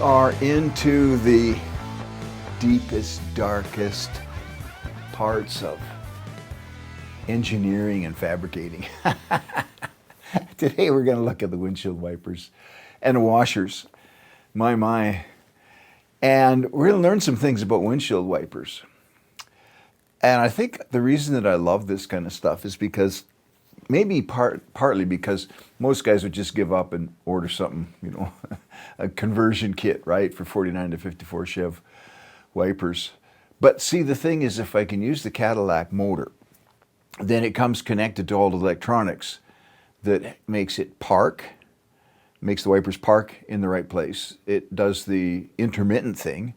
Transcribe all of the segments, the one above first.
are into the deepest, darkest parts of engineering and fabricating. Today we're going to look at the windshield wipers and the washers. My. And we're going to learn some things about windshield wipers. And I think the reason that I love this kind of stuff is because maybe partly because most guys would just give up and order something, a conversion kit, right, for 49 to 54 Chev wipers. But see, the thing is, if I can use the Cadillac motor, then it comes connected to all the electronics that makes it makes the wipers park in the right place. It does the intermittent thing,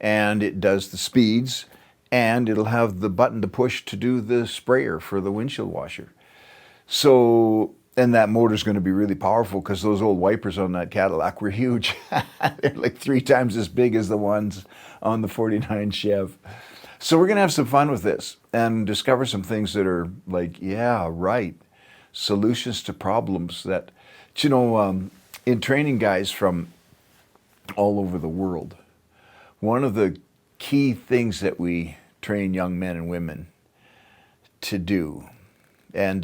and it does the speeds, and it'll have the button to push to do the sprayer for the windshield washer. So, and that motor's going to be really powerful because those old wipers on that Cadillac were huge. They're like 3 times as big as the ones on the 49 Chev. So we're going to have some fun with this and discover some things that are like, yeah, right, solutions to problems that, in training guys from all over the world, one of the key things that we train young men and women to do, and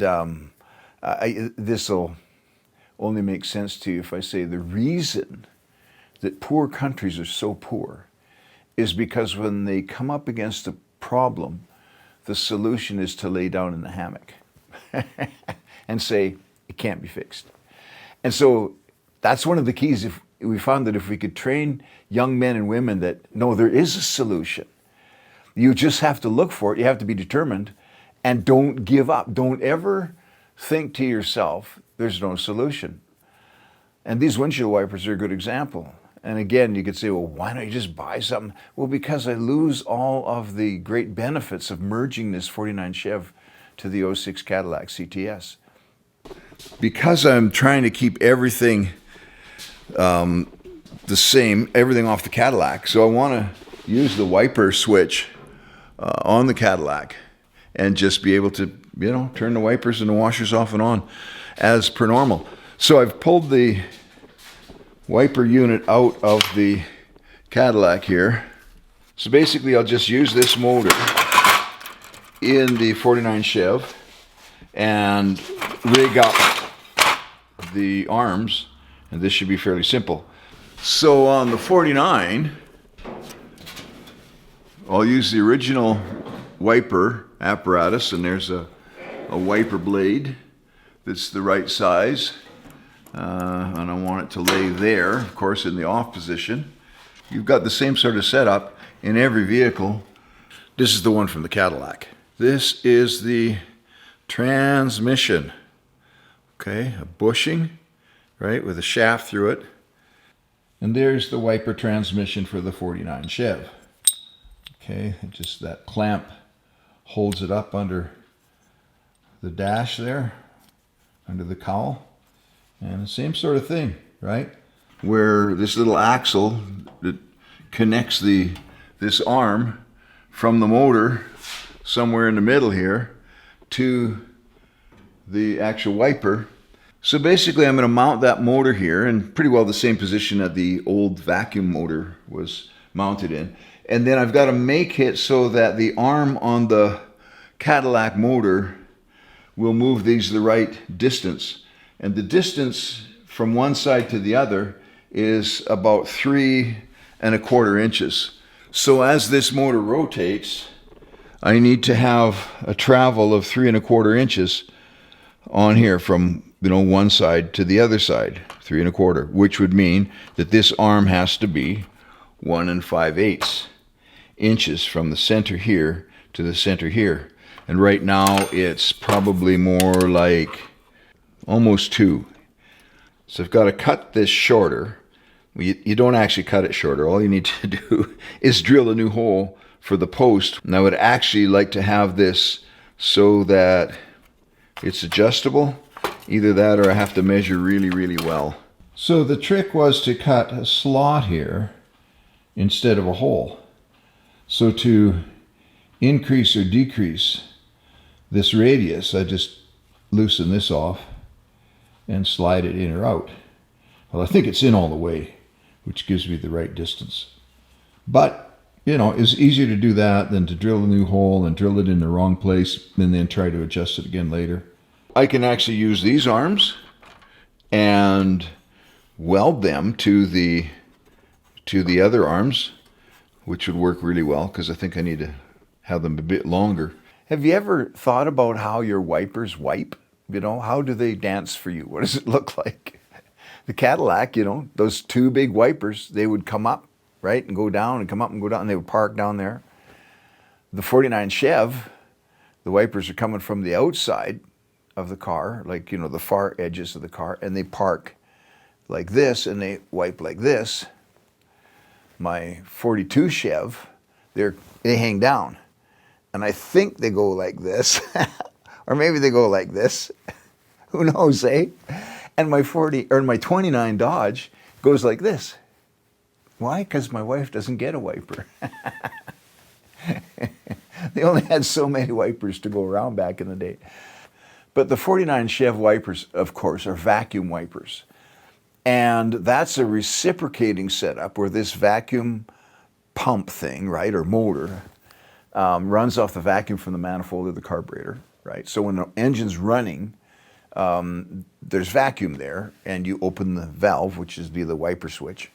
this will only make sense to you if I say the reason that poor countries are so poor is because when they come up against a problem, the solution is to lay down in the hammock and say, it can't be fixed. And so that's one of the keys. If we found that if we could train young men and women that, no, there is a solution. You just have to look for it. You have to be determined and don't give up. Don't ever think to yourself, there's no solution. And these windshield wipers are a good example. And again, you could say, well, why don't you just buy something? Well, because I lose all of the great benefits of merging this 49 Chev to the 06 Cadillac CTS. Because I'm trying to keep everything the same, everything off the Cadillac, so I want to use the wiper switch on the Cadillac and just be able to, turn the wipers and the washers off and on as per normal. So I've pulled the wiper unit out of the Cadillac here. So basically I'll just use this motor in the 49 Chev and rig up the arms, and this should be fairly simple. So on the 49, I'll use the original wiper apparatus, and there's a wiper blade that's the right size, and I want it to lay there, of course, in the off position. You've got the same sort of setup in every vehicle. This is the one from the Cadillac. This is the transmission. Okay, a bushing, right, with a shaft through it. And there's the wiper transmission for the 49 Chev. Okay, just that clamp holds it up under the dash there, under the cowl. And the same sort of thing, right? Where this little axle that connects this arm from the motor somewhere in the middle here to the actual wiper. So basically I'm going to mount that motor here in pretty well the same position that the old vacuum motor was mounted in. And then I've got to make it so that the arm on the Cadillac motor will move these the right distance. And the distance from one side to the other is about 3 1/4 inches. So as this motor rotates, I need to have a travel of 3 1/4 inches on here from one side to the other side, 3 1/4, which would mean that this arm has to be 1 5/8 inches from the center here to the center here. And right now it's probably more like almost 2. So I've got to cut this shorter. You don't actually cut it shorter. All you need to do is drill a new hole for the post. And I would actually like to have this so that it's adjustable. Either that or I have to measure really, really well. So the trick was to cut a slot here instead of a hole. So to increase or decrease this radius, I just loosen this off and slide it in or out. Well, I think it's in all the way, which gives me the right distance. But, you know, it's easier to do that than to drill a new hole and drill it in the wrong place and then try to adjust it again later. I can actually use these arms and weld them to the other arms, which would work really well because I think I need to have them a bit longer. Have you ever thought about how your wipers wipe? You know, how do they dance for you? What does it look like? The Cadillac, you know, those two big wipers, they would come up, right, and go down and come up and go down, and they would park down there. The 49 Chev, the wipers are coming from the outside of the car, like, you know, the far edges of the car, and they park like this, and they wipe like this. My 42 Chev, they hang down, and I think they go like this, or maybe they go like this. Who knows, eh? And my 29 Dodge goes like this. Why? Because my wife doesn't get a wiper. They only had so many wipers to go around back in the day. But the 49 Chev wipers, of course, are vacuum wipers. And that's a reciprocating setup where this vacuum pump thing, right, or motor, runs off the vacuum from the manifold of the carburetor, right? So when the engine's running, there's vacuum there, and you open the valve, which is via the wiper switch,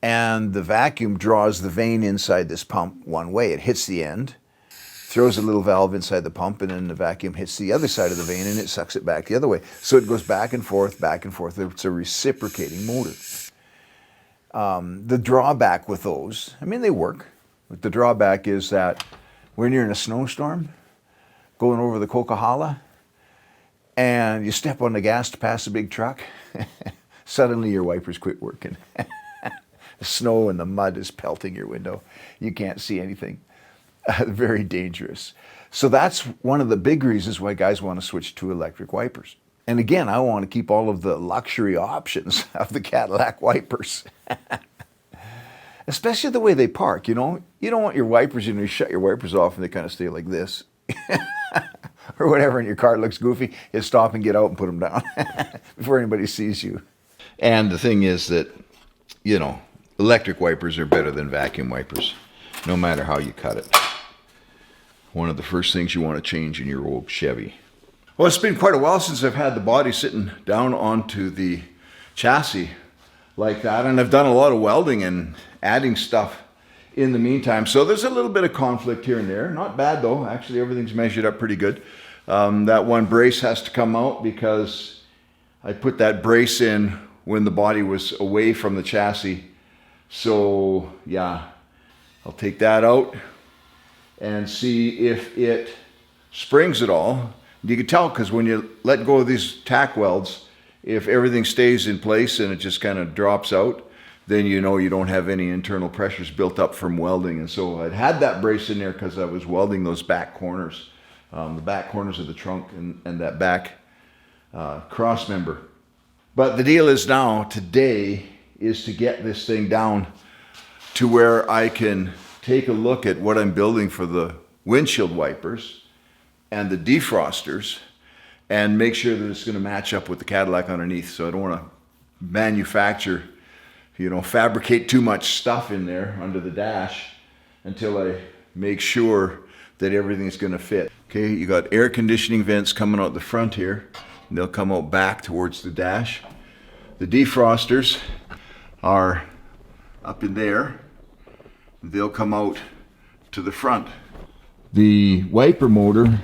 and the vacuum draws the vane inside this pump one way. It hits the end, throws a little valve inside the pump, and then the vacuum hits the other side of the vane, and it sucks it back the other way. So it goes back and forth, back and forth. It's a reciprocating motor. The drawback with those, I mean, they work, but the drawback is that when you're in a snowstorm, going over the Coquihalla, and you step on the gas to pass a big truck, suddenly your wipers quit working. The snow and the mud is pelting your window. You can't see anything. Very dangerous. So that's one of the big reasons why guys want to switch to electric wipers. And again, I want to keep all of the luxury options of the Cadillac wipers. Especially the way they park, you know. You don't want your wipers, you know, you shut your wipers off and they kind of stay like this. Or whatever, and your car looks goofy, you stop and get out and put them down before anybody sees you. And the thing is that, you know, electric wipers are better than vacuum wipers, no matter how you cut it. One of the first things you want to change in your old Chevy. Well, it's been quite a while since I've had the body sitting down onto the chassis like that, and I've done a lot of welding and adding stuff in the meantime. So there's a little bit of conflict here and there. Not bad though. Actually, everything's measured up pretty good. That one brace has to come out because I put that brace in when the body was away from the chassis. So yeah, I'll take that out and see if it springs at all. You can tell because when you let go of these tack welds, if everything stays in place and it just kind of drops out, then you know you don't have any internal pressures built up from welding. And so I'd had that brace in there because I was welding those back corners, the back corners of the trunk and that back cross member. But the deal is now, today, is to get this thing down to where I can take a look at what I'm building for the windshield wipers and the defrosters and make sure that it's going to match up with the Cadillac underneath. So I don't want to manufacture, you know, fabricate too much stuff in there under the dash until I make sure that everything's going to fit. Okay, you got air conditioning vents coming out the front here, and they'll come out back towards the dash. The defrosters are up in there. They'll come out to the front. The wiper motor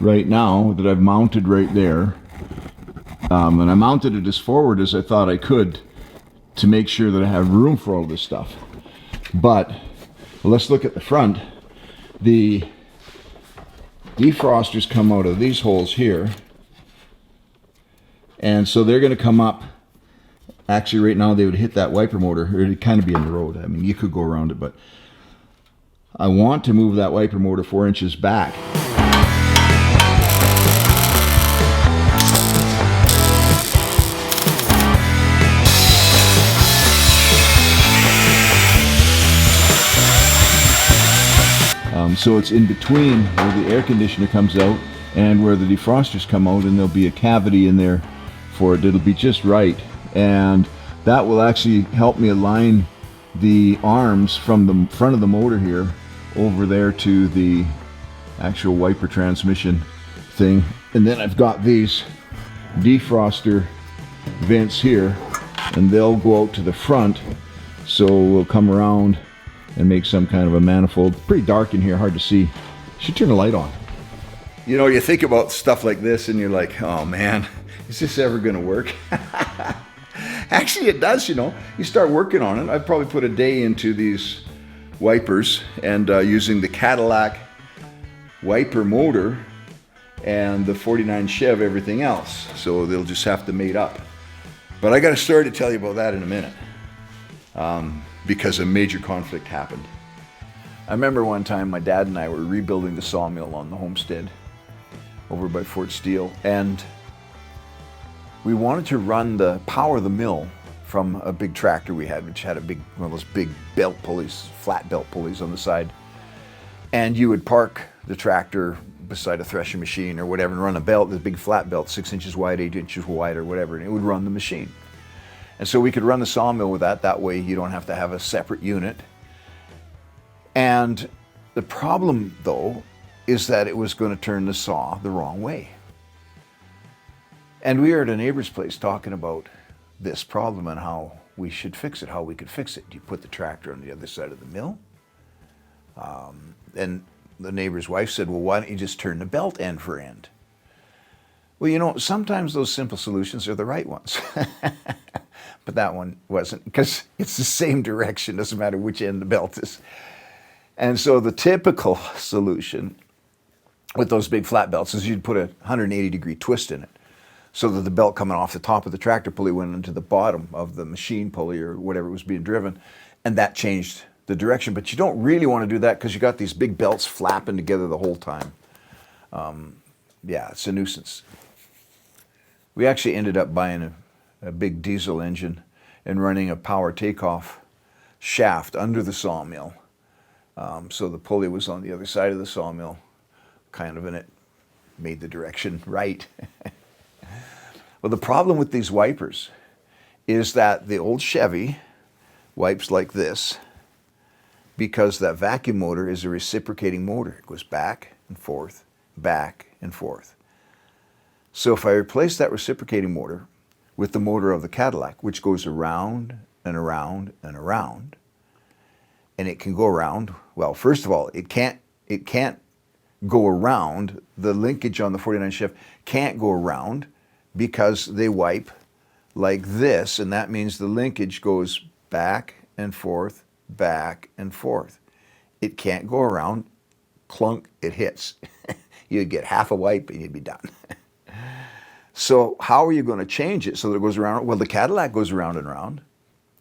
right now that I've mounted right there, and I mounted it as forward as I thought I could to make sure that I have room for all this stuff. But well, let's look at the front. The defrosters come out of these holes here, and so they're going to come up. Actually, right now they would hit that wiper motor, or it'd kind of be in the road. I mean, you could go around it, but I want to move that wiper motor 4 inches back. So it's in between where the air conditioner comes out and where the defrosters come out, and there'll be a cavity in there for it. It'll be just right. And that will actually help me align the arms from the front of the motor here over there to the actual wiper transmission thing. And then I've got these defroster vents here, and they'll go out to the front, so we'll come around and make some kind of a manifold. Pretty dark in here, hard to see. Should turn the light on. You know, you think about stuff like this and you're like, oh man, is this ever gonna work? Actually it does, you know. You start working on it. I've probably put a day into these wipers, and using the Cadillac wiper motor and the 49 Chev, everything else. So they'll just have to mate up. But I got a story to tell you about that in a minute, because a major conflict happened. I remember one time my dad and I were rebuilding the sawmill on the homestead over by Fort Steele, and we wanted to run the power of the mill from a big tractor we had, which had one of those big belt pulleys, flat belt pulleys on the side. And you would park the tractor beside a threshing machine or whatever and run a belt, this big flat belt, 6 inches wide, 8 inches wide or whatever, and it would run the machine. And so we could run the sawmill with that. That way you don't have to have a separate unit. And the problem, though, is that it was going to turn the saw the wrong way. And we were at a neighbor's place talking about this problem and how we should fix it, how we could fix it. You put the tractor on the other side of the mill. And the neighbor's wife said, well, why don't you just turn the belt end for end? Well, you know, sometimes those simple solutions are the right ones. But that one wasn't, because it's the same direction, doesn't matter which end the belt is. And so the typical solution with those big flat belts is you'd put a 180-degree twist in it, so that the belt coming off the top of the tractor pulley went into the bottom of the machine pulley or whatever was being driven, and that changed the direction. But you don't really want to do that because you got these big belts flapping together the whole time. Yeah, it's a nuisance. We actually ended up buying a big diesel engine and running a power takeoff shaft under the sawmill. So the pulley was on the other side of the sawmill, kind of, and it made the direction right. Well, the problem with these wipers is that the old Chevy wipes like this because that vacuum motor is a reciprocating motor. It goes back and forth, back and forth. So if I replace that reciprocating motor with the motor of the Cadillac, which goes around and around and around, and it can go around, well, first of all, it can't go around. The linkage on the 49 Chev can't go around because they wipe like this, and that means the linkage goes back and forth, back and forth. It can't go around. Clunk, it hits. You'd get half a wipe and you'd be done. So how are you going to change it so that it goes around? Well, the Cadillac goes around and around.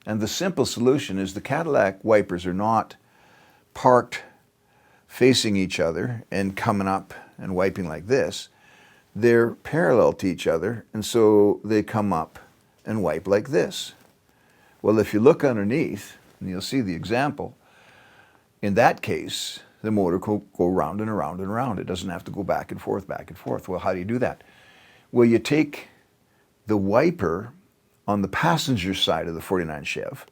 And the simple solution is the Cadillac wipers are not parked facing each other and coming up and wiping like this. They're parallel to each other, and so they come up and wipe like this. Well, if you look underneath, and you'll see the example, in that case, the motor will go round and around and around. It doesn't have to go back and forth, back and forth. Well, how do you do that? Well, you take the wiper on the passenger side of the 49 Chev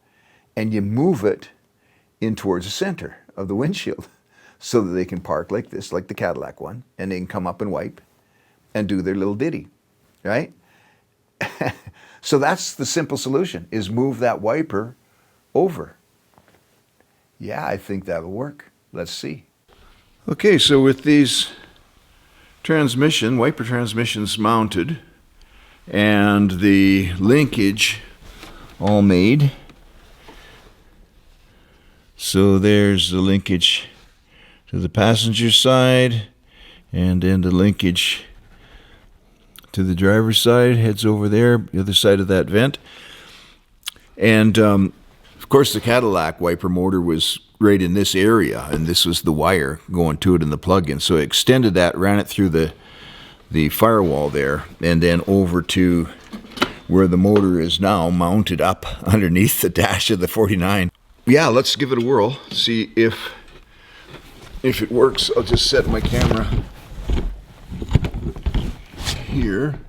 and you move it in towards the center of the windshield so that they can park like this, like the Cadillac one, and they can come up and wipe and do their little ditty, right? So that's the simple solution, is move that wiper over. Yeah, I think that'll work. Let's see. Okay, so with these wiper transmissions mounted and the linkage all made, so there's the linkage to the passenger side, and then the linkage to the driver's side heads over there, the other side of that vent. And of course the Cadillac wiper motor was right in this area, and this was the wire going to it in the plug-in. So I extended that, ran it through the firewall there, and then over to where the motor is now mounted up underneath the dash of the 49. Yeah, let's give it a whirl, see if it works. I'll just set my camera here.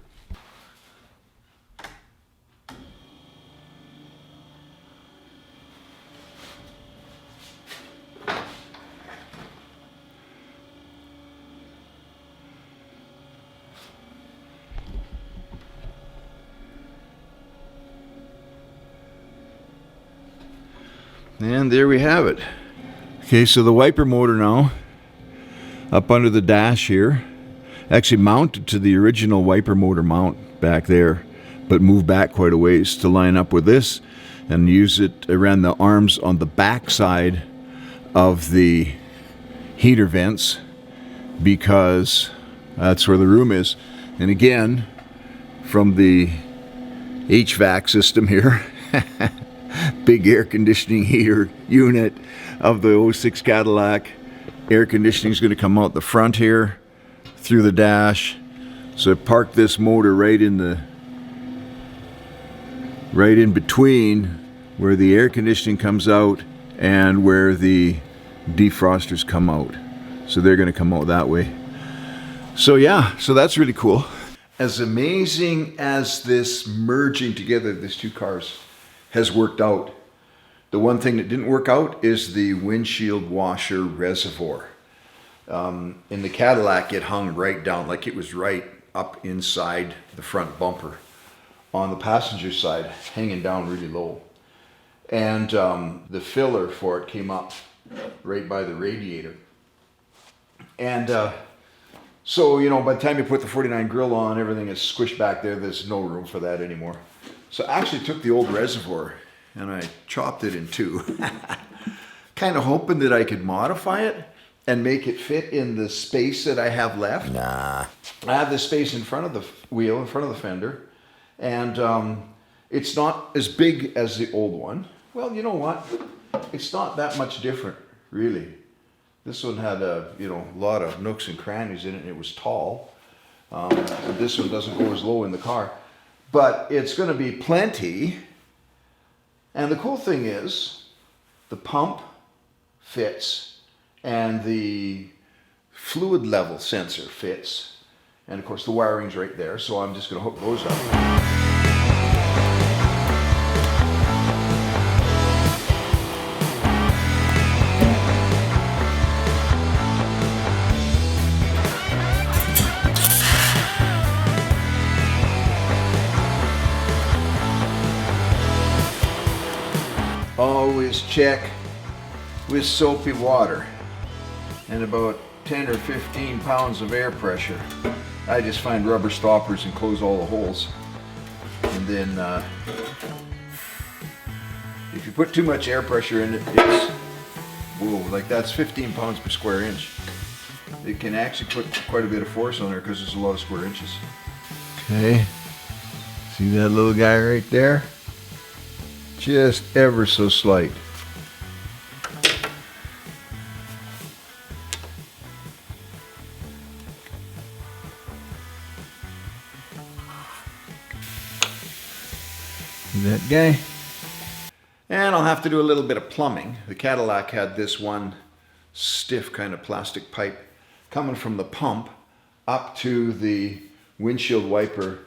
And there we have it. Okay, so the wiper motor now, up under the dash here, actually mounted to the original wiper motor mount back there, but moved back quite a ways to line up with this and use it around the arms on the back side of the heater vents, because that's where the room is. And again, from the HVAC system here, big air conditioning heater unit of the '06 Cadillac, air conditioning is going to come out the front here through the dash. So I parked this motor right in between where the air conditioning comes out and where the defrosters come out. So they're going to come out that way. So yeah, so that's really cool. As amazing as this merging together of these two cars has worked out, the one thing that didn't work out is the windshield washer reservoir. In the Cadillac, it hung right down, like it was right up inside the front bumper. On the passenger side, hanging down really low. And the filler for it came up right by the radiator. And so, you know, by the time you put the 49 grill on, everything is squished back there. There's no room for that anymore. So I actually took the old reservoir and I chopped it in two. Kind of hoping that I could modify it and make it fit in the space that I have left. Nah. I have this space in front of the wheel, in front of the fender. And it's not as big as the old one. Well, you know what? It's not that much different, really. This one had a lot of nooks and crannies in it, and it was tall. This one doesn't go as low in the car, but it's going to be plenty. And the cool thing is, the pump fits, and the fluid level sensor fits, and of course the wiring's right there. So I'm just going to hook those up. Always check with soapy water and about 10 or 15 pounds of air pressure. I just find rubber stoppers and close all the holes. And then if you put too much air pressure in it, it's, whoa, like that's 15 pounds per square inch. It can actually put quite a bit of force on there because there's a lot of square inches. Okay, see that little guy right there? Just ever so slight. That guy. And I'll have to do a little bit of plumbing. The Cadillac had this one stiff kind of plastic pipe coming from the pump up to the windshield wiper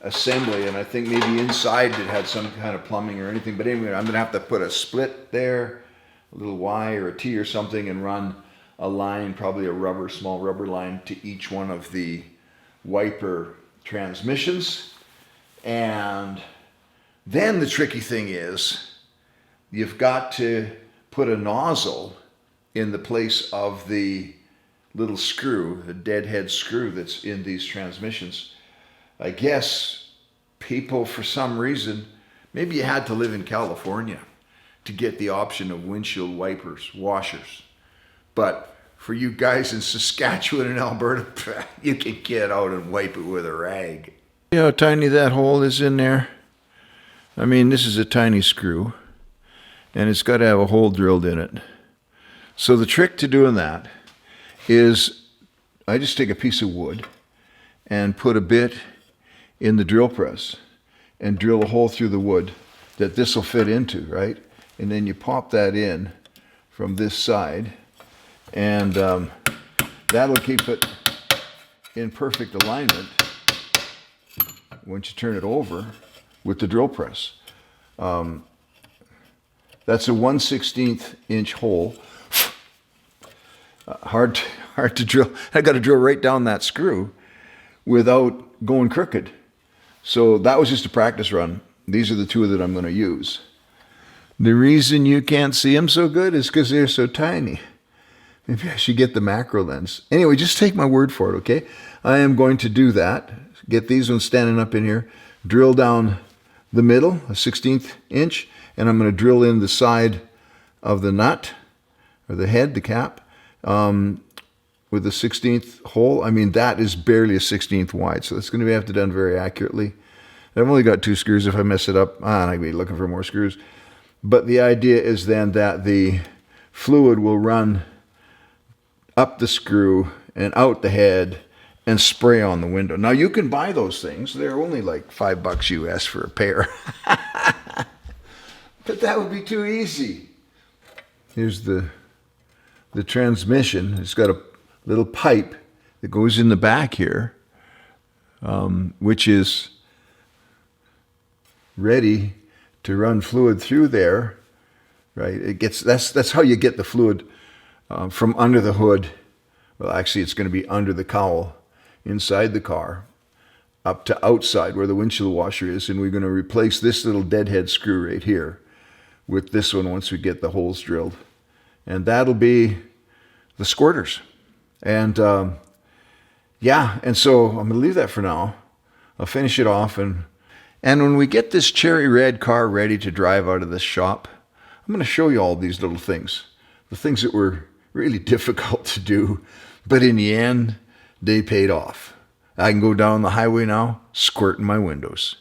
assembly, and I think maybe inside it had some kind of plumbing or anything. But anyway, I'm gonna have to put a split there, a little Y or a T or something, and run a line, probably a small rubber line to each one of the wiper transmissions. And then the tricky thing is, you've got to put a nozzle in the place of the little screw, the deadhead screw that's in these transmissions. I guess people, for some reason, maybe you had to live in California to get the option of windshield wipers, washers. But for you guys in Saskatchewan and Alberta, you can get out and wipe it with a rag. You know how tiny that hole is in there? I mean, this is a tiny screw, and it's got to have a hole drilled in it. So the trick to doing that is I just take a piece of wood and put a bit in the drill press and drill a hole through the wood that this will fit into, right? And then you pop that in from this side, and that'll keep it in perfect alignment once you turn it over with the drill press. That's a 1/16 inch hole. Hard to drill. I got to drill right down that screw without going crooked. So that was just a practice run. These are the two that I'm going to use. The reason you can't see them so good is because they're so tiny. Maybe I should get the macro lens. Anyway, just take my word for it, okay? I am going to do that. Get these ones standing up in here. Drill down the middle, a 1/16 inch, and I'm going to drill in the side of the nut, or the head, the cap, with a 1/16 hole. I mean, that is barely a 1/16 wide, so that's going to have to be done very accurately. I've only got 2 screws. If I mess it up, I'm going to be looking for more screws. But the idea is then that the fluid will run up the screw and out the head and spray on the window. Now, you can buy those things. They're only like $5 US for a pair. But that would be too easy. Here's the transmission. It's got a little pipe that goes in the back here, which is ready to run fluid through there, right? It gets that's how you get the fluid from under the hood. Well, actually, it's going to be under the cowl inside the car up to outside where the windshield washer is, and we're going to replace this little deadhead screw right here with this one once we get the holes drilled, and that'll be the squirters. And yeah, and so I'm going to leave that for now. I'll finish it off, and when we get this cherry red car ready to drive out of this shop, I'm going to show you all these little things, the things that were really difficult to do, but in the end, they paid off. I can go down the highway now, squirting my windows.